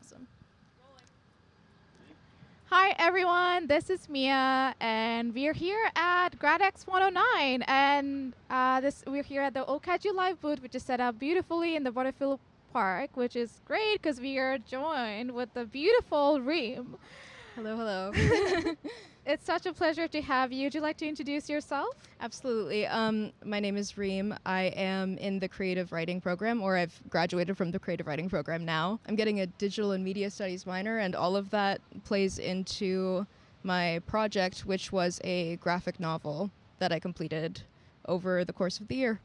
Awesome. Hi everyone, this is Mia, and we're here at Grad X 109, and we're here at the OCAD Live booth, which is set up beautifully in the Butterfield Park, which is great because we are joined with the beautiful Reem. Hello, hello. It's such a pleasure to have you. Would you like to introduce yourself? Absolutely. My name is Reem. I am in the creative writing program, or I've graduated from the creative writing program now. I'm getting a digital and media studies minor, and all of that plays into my project, which was a graphic novel that I completed over the course of the year.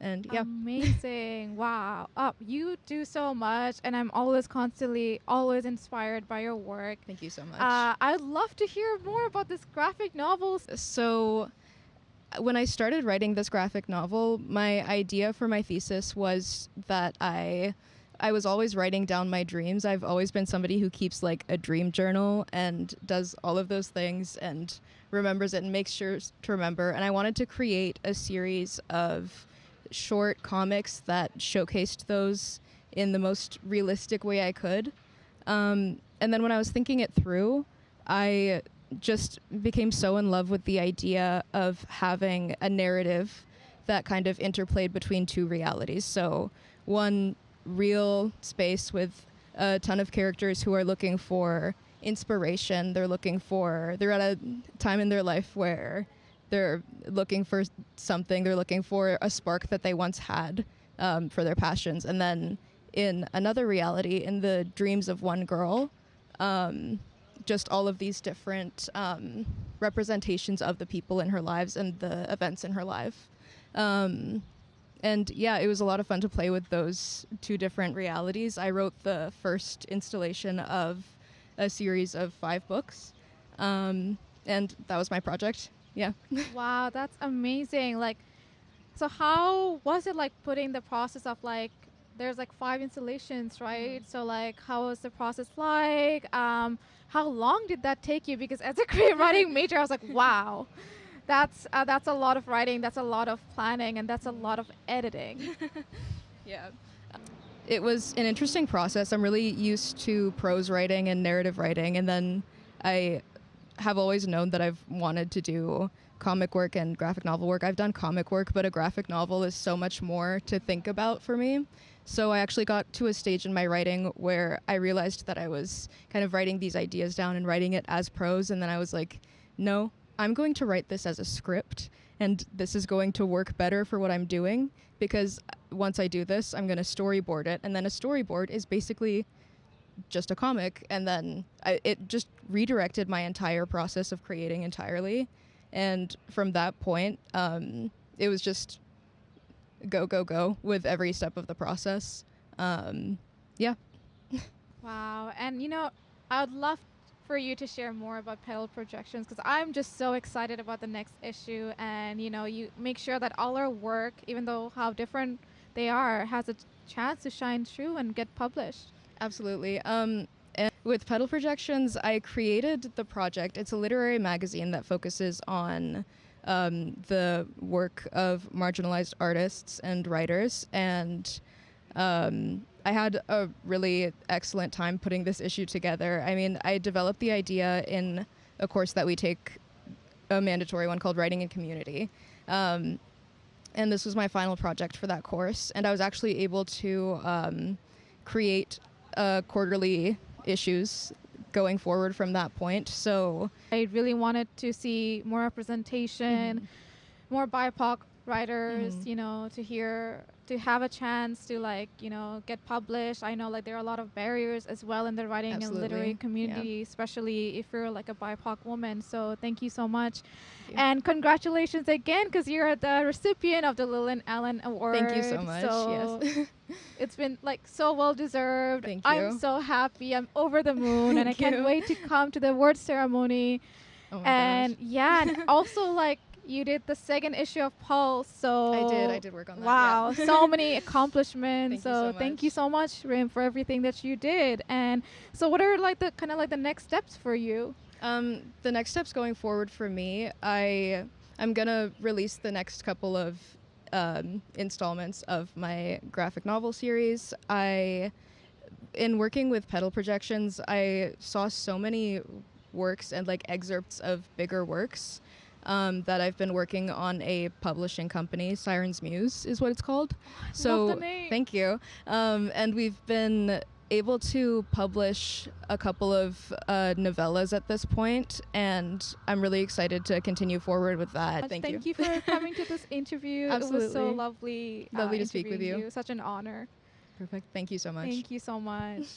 And yeah. Amazing. Wow. You do so much, and I'm always inspired by your work. Thank you so much. I'd love to hear more about this graphic novel. So when I started writing this graphic novel, my idea for my thesis was that I was always writing down my dreams. I've always been somebody who keeps like a dream journal and does all of those things and remembers it and makes sure to remember. And I wanted to create a series of short comics that showcased those in the most realistic way I could. And then when I was thinking it through, I just became so in love with the idea of having a narrative that kind of interplayed between two realities. So one real space with a ton of characters who are looking for inspiration. They're at a time in their life where they're looking for something. They're looking for a spark that they once had for their passions. And then in another reality, in the dreams of one girl, just all of these different representations of the people in her lives and the events in her life. And yeah, it was a lot of fun to play with those two different realities. I wrote the first installation of a series of 5 books, and that was my project. Yeah. Wow, that's amazing. So how was it like putting the process of there's 5 installations, right? So how was the process like? How long did that take you? Because as a creative writing major, I was like, wow, that's a lot of writing, that's a lot of planning, and that's a lot of editing. Yeah. It was an interesting process. I'm really used to prose writing and narrative writing, and then I have always known that I've wanted to do comic work and graphic novel work. I've done comic work, but a graphic novel is so much more to think about for me. So I actually got to a stage in my writing where I realized that I was kind of writing these ideas down and writing it as prose, and then I was like, no, I'm going to write this as a script, and this is going to work better for what I'm doing, because once I do this, I'm going to storyboard it, and then a storyboard is basically just a comic, and then it just redirected my entire process of creating entirely. And from that point, it was just go with every step of the process. Yeah. Wow. And I would love for you to share more about Pedal Projections, because I'm just so excited about the next issue, and you make sure that all our work, even though how different they are, has a chance to shine through and get published. Absolutely. And with Pedal Projections, I created the project. It's a literary magazine that focuses on the work of marginalized artists and writers. And I had a really excellent time putting this issue together. I mean, I developed the idea in a course that we take, a mandatory one called Writing in Community. And this was my final project for that course. And I was actually able to create quarterly issues going forward from that point. So I really wanted to see more representation, more BIPOC writers, to have a chance to get published. I know there are a lot of barriers as well in the writing Absolutely. and literary community, especially if you're a BIPOC woman. So thank you so much. Thank you. And congratulations again, because you're the recipient of the Lillian Allen Award. Thank you so much. So yes. it's been so well deserved. Thank you. I'm so happy. I'm over the moon, and I can't wait to come to the award ceremony. Oh my And gosh. yeah, and also you did the second issue of Pulse, so I did work on that. wow, Yeah. so many accomplishments. Thank you so Much, Reem, for everything that you did. And so what are the next steps for you? The next steps going forward for me, I'm gonna release the next couple of installments of my graphic novel series. I in working with pedal projections, I saw so many works and like excerpts of bigger works that I've been working on a publishing company. Siren's Muse is what it's called. So Love the name. thank you. And we've been able to publish a couple of novellas at this point, and I'm really excited to continue forward with that. Thank you for coming to this interview. It was so Absolutely. lovely. Lovely to speak with interviewing you. Such an honor. Perfect. Thank you so much. Thank you so much.